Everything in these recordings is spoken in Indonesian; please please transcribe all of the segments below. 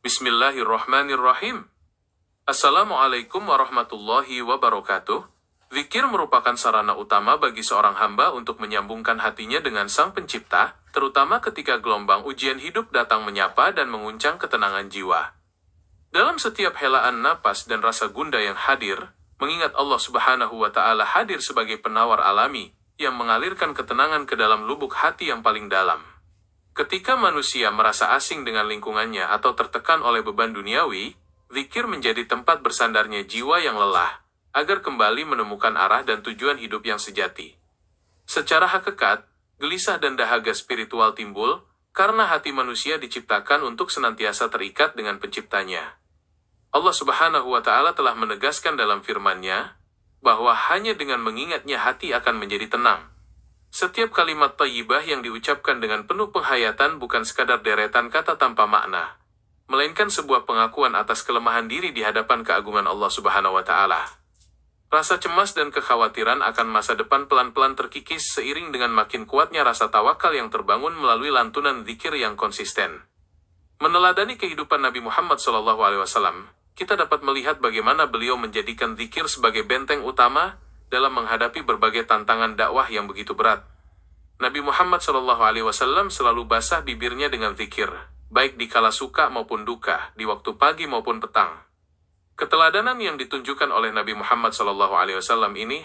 Bismillahirrahmanirrahim. Assalamualaikum warahmatullahi wabarakatuh. Zikir merupakan sarana utama bagi seorang hamba untuk menyambungkan hatinya dengan Sang Pencipta, terutama ketika gelombang ujian hidup datang menyapa dan menguncang ketenangan jiwa. Dalam setiap helaan napas dan rasa gundah yang hadir, mengingat Allah Subhanahu wa Ta'ala hadir sebagai penawar alami yang mengalirkan ketenangan ke dalam lubuk hati yang paling dalam. Ketika manusia merasa asing dengan lingkungannya atau tertekan oleh beban duniawi, zikir menjadi tempat bersandarnya jiwa yang lelah, agar kembali menemukan arah dan tujuan hidup yang sejati. Secara hakikat, gelisah dan dahaga spiritual timbul, karena hati manusia diciptakan untuk senantiasa terikat dengan penciptanya. Allah Subhanahu wa Ta'ala telah menegaskan dalam firman-Nya, bahwa hanya dengan mengingatnya hati akan menjadi tenang. Setiap kalimat thayyibah yang diucapkan dengan penuh penghayatan bukan sekadar deretan kata tanpa makna, melainkan sebuah pengakuan atas kelemahan diri di hadapan keagungan Allah Subhanahu wa Ta'ala. Rasa cemas dan kekhawatiran akan masa depan pelan-pelan terkikis seiring dengan makin kuatnya rasa tawakal yang terbangun melalui lantunan zikir yang konsisten. Meneladani kehidupan Nabi Muhammad SAW, kita dapat melihat bagaimana beliau menjadikan zikir sebagai benteng utama dalam menghadapi berbagai tantangan dakwah yang begitu berat. Nabi Muhammad SAW selalu basah bibirnya dengan zikir, baik di kala suka maupun duka, di waktu pagi maupun petang. Keteladanan yang ditunjukkan oleh Nabi Muhammad SAW ini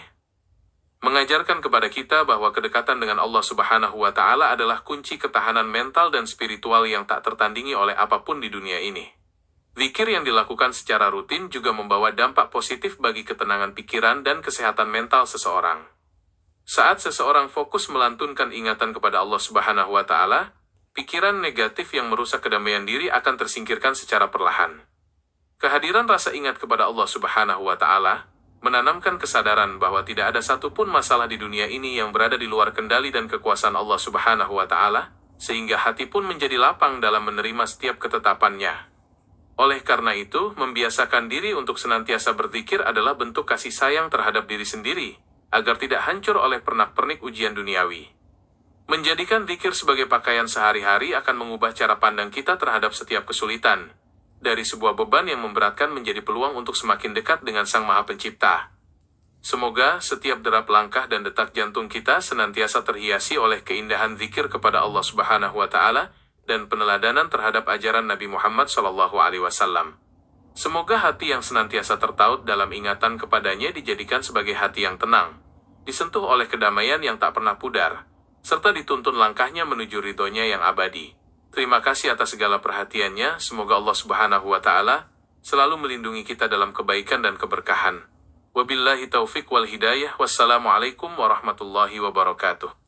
mengajarkan kepada kita bahwa kedekatan dengan Allah Subhanahu wa Ta'ala adalah kunci ketahanan mental dan spiritual yang tak tertandingi oleh apapun di dunia ini. Zikir yang dilakukan secara rutin juga membawa dampak positif bagi ketenangan pikiran dan kesehatan mental seseorang. Saat seseorang fokus melantunkan ingatan kepada Allah Subhanahu wa Ta'ala, pikiran negatif yang merusak kedamaian diri akan tersingkirkan secara perlahan. Kehadiran rasa ingat kepada Allah Subhanahu wa Ta'ala menanamkan kesadaran bahwa tidak ada satupun masalah di dunia ini yang berada di luar kendali dan kekuasaan Allah Subhanahu wa Ta'ala, sehingga hati pun menjadi lapang dalam menerima setiap ketetapan-Nya. Oleh karena itu, membiasakan diri untuk senantiasa berzikir adalah bentuk kasih sayang terhadap diri sendiri, agar tidak hancur oleh pernak-pernik ujian duniawi. Menjadikan zikir sebagai pakaian sehari-hari akan mengubah cara pandang kita terhadap setiap kesulitan, dari sebuah beban yang memberatkan menjadi peluang untuk semakin dekat dengan Sang Maha Pencipta. Semoga setiap derap langkah dan detak jantung kita senantiasa terhiasi oleh keindahan zikir kepada Allah Subhanahu wa Ta'ala, dan peneladanan terhadap ajaran Nabi Muhammad SAW. Semoga hati yang senantiasa tertaut dalam ingatan kepadanya dijadikan sebagai hati yang tenang, disentuh oleh kedamaian yang tak pernah pudar, serta dituntun langkahnya menuju ridhonya yang abadi. Terima kasih atas segala perhatiannya. Semoga Allah Subhanahu wa Ta'ala selalu melindungi kita dalam kebaikan dan keberkahan. Wabillahi taufiq wal hidayah. Wassalamualaikum warahmatullahi wabarakatuh.